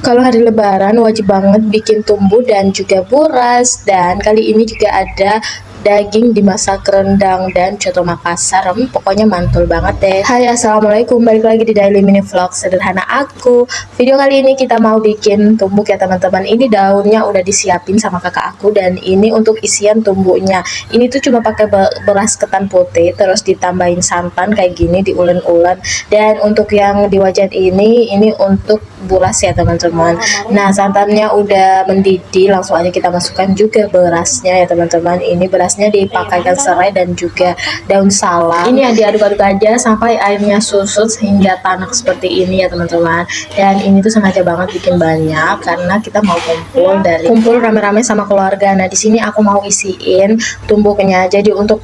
Kalau hari lebaran wajib banget bikin tumbu dan juga buras, dan kali ini juga ada daging dimasak rendang dan coto Makassar. Pokoknya mantul banget deh. Hai, assalamualaikum, balik lagi di daily mini vlog sederhana aku. Video kali ini kita mau bikin tumbuk ya teman-teman. Ini daunnya udah disiapin sama kakak aku, dan ini untuk isian tumbuknya. Ini tuh cuma pakai beras ketan putih, terus ditambahin santan kayak gini, diulen-ulen. Dan untuk yang di wajan ini untuk buras ya teman-teman. Nah, santannya udah mendidih, langsung aja kita masukkan juga berasnya ya teman-teman. Ini berasnya dipakaikan serai dan juga daun salam. Ini yang diaduk-aduk aja sampai airnya susut hingga tanak seperti ini ya teman-teman. Dan ini tuh sengaja banget bikin banyak karena kita mau kumpul rame-rame sama keluarga. Nah, di sini aku mau isiin tumbuknya. Jadi untuk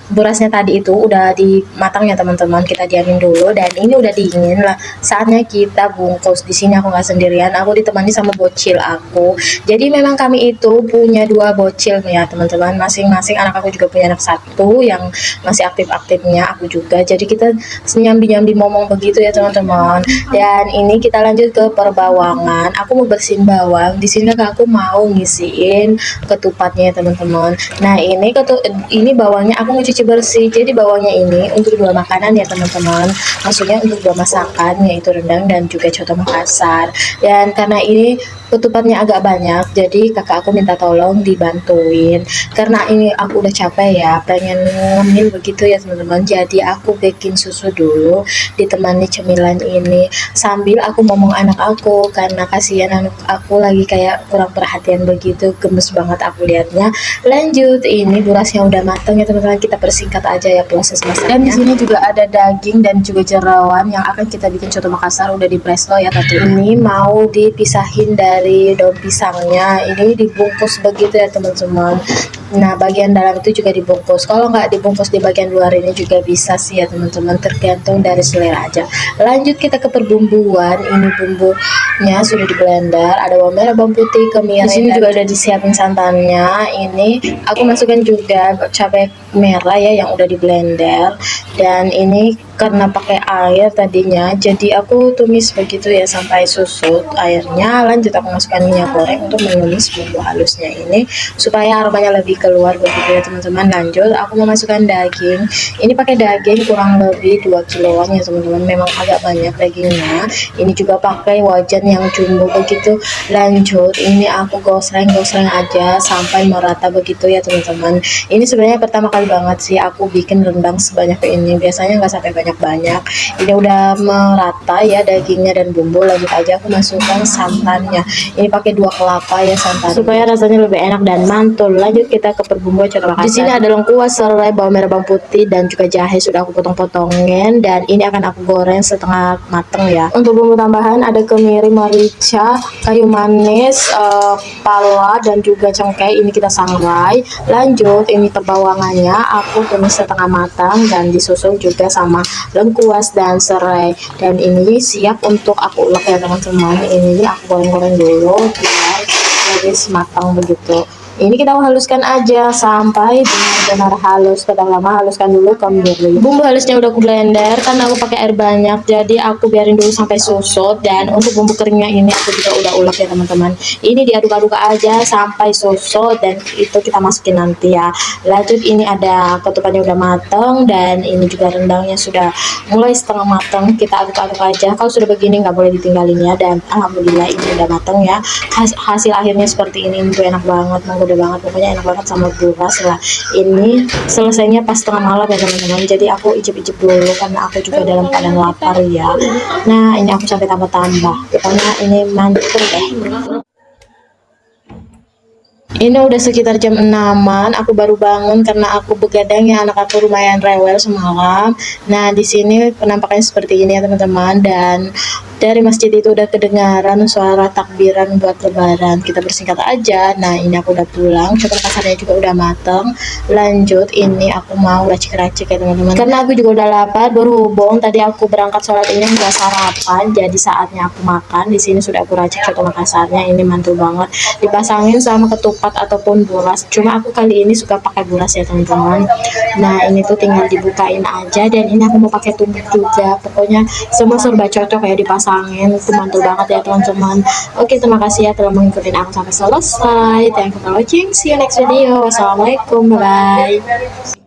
berasnya tadi itu udah dimatang ya teman-teman, kita diamin dulu, dan ini udah dingin lah, saatnya kita bungkus. Di sini aku nggak sendirian, aku ditemani sama bocil aku. Jadi memang kami itu punya 2 bocil ya teman-teman, masing-masing anak aku juga punya anak satu yang masih aktif-aktifnya, aku juga. Jadi kita nyambi-nyambi ngomong begitu ya teman-teman. Dan ini kita lanjut ke perbawangan. Aku mau bersihin bawang. Di sini aku mau ngisiin ketupatnya ya teman-teman. Nah, ini bawangnya aku cuci bersih. Jadi bawangnya ini untuk 2 makanan ya teman-teman, maksudnya untuk 2 masakan, yaitu rendang dan juga coto Makassar. Dan karena ini ketupatnya agak banyak, jadi kakak aku minta tolong dibantuin karena ini aku udah capek ya, pengen ngemil begitu ya teman-teman. Jadi aku bikin susu dulu ditemani cemilan ini, sambil aku ngomong anak aku karena kasihan anak aku lagi kayak kurang perhatian begitu, gemes banget aku lihatnya. Lanjut, ini burasnya udah matang ya teman-teman, kita persingkat aja ya proses masaknya. Dan di sini juga ada daging dan juga jerawan yang akan kita bikin coto Makassar, udah di presto ya tadi. Ini mau dipisahin dari daun pisangnya, ini dibungkus begitu ya teman-teman. Nah, bagian dalam itu juga dibungkus. Kalau nggak dibungkus di bagian luar ini juga bisa sih ya teman-teman, tergantung dari selera aja. Lanjut kita ke perbumbuan. Ini bumbunya sudah di blender, ada bawang merah, bawang putih, kemiri. Di sini juga udah disiapin santannya. Ini aku masukkan juga cabai merah ya yang udah di blender. Dan ini karena pakai air tadinya, jadi aku tumis begitu ya sampai susut airnya. Lanjut aku masukkan minyak goreng untuk menumis bumbu halusnya ini supaya aromanya lebih keluar begitu ya teman-teman. Lanjut aku memasukkan daging. Ini pakai daging kurang lebih 2 kiloan ya teman-teman, memang agak banyak dagingnya. Ini juga pakai wajan yang jumbo begitu. Lanjut ini aku gosreng aja sampai merata begitu ya teman-teman. Ini sebenarnya pertama kali banget sih aku bikin rendang sebanyak ini, biasanya nggak sampai banyak. Ini udah merata ya dagingnya dan bumbu. Lanjut aja aku masukkan santannya. Ini pakai 2 kelapa ya santan supaya rasanya lebih enak dan mantul. Lanjut kita ke perbumbuan coto Makassar. Di sini ada lengkuas, serai, bawang merah, bawang putih, dan juga jahe sudah aku potong-potongin, dan ini akan aku goreng setengah mateng ya. Untuk bumbu tambahan ada kemiri, merica, kayu manis, pala, dan juga cengkeh. Ini kita sangrai. Lanjut ini perbawangannya aku tumis setengah matang dan disusul juga sama lengkuas dan serai, dan ini siap untuk aku ulek ya teman-teman. Ini aku goreng-goreng dulu biar lebih matang begitu. Ini kita haluskan aja sampai benar-benar halus. Pertama haluskan dulu kemiri. Bumbu halusnya udah aku blender karena aku pakai air banyak, jadi aku biarin dulu sampai susut. Dan untuk bumbu keringnya ini aku juga udah ulek ya teman-teman. Ini diaduk-aduk aja sampai susut, dan itu kita masukin nanti ya. Lanjut ini ada ketupannya udah mateng, dan ini juga rendangnya sudah mulai setengah mateng. Kita aduk-aduk aja. Kalau sudah begini nggak boleh ditinggalin ya. Dan alhamdulillah ini udah mateng ya. Hasil akhirnya seperti ini tuh enak banget, udah banget, pokoknya enak banget sama buras lah. Ini selesainya pas tengah malam ya teman-teman, jadi aku icip-icip dulu karena aku juga dalam keadaan lapar ya. Nah, ini aku sampai tambah-tambah, pokoknya ini mantul deh. Ini udah sekitar jam 6-an, aku baru bangun karena aku begadang ya, anak aku lumayan rewel semalam. Nah, di sini penampakannya seperti ini ya teman-teman, dan dari masjid itu udah kedengaran suara takbiran buat lebaran. Kita bersingkat aja. Nah, ini aku udah pulang, coto Makassarnya juga udah mateng. Lanjut ini aku mau racik-racik ya teman-teman, karena aku juga udah lapar. Berhubung tadi aku berangkat sholat ini nggak sarapan, jadi saatnya aku makan. Di sini sudah aku racik coto Makassarnya, ini mantul banget, dipasangin sama ketupat ataupun buras. Cuma aku kali ini suka pakai buras ya teman-teman. Nah, ini tuh tinggal dibukain aja, dan ini aku mau pakai tumbuk juga. Pokoknya semua serba cocok ya dipasang angin itu mantul banget ya teman-teman. Oke, terima kasih ya telah mengikuti aku sampai selesai. Thank you for watching, see you next video. Wassalamualaikum, bye bye.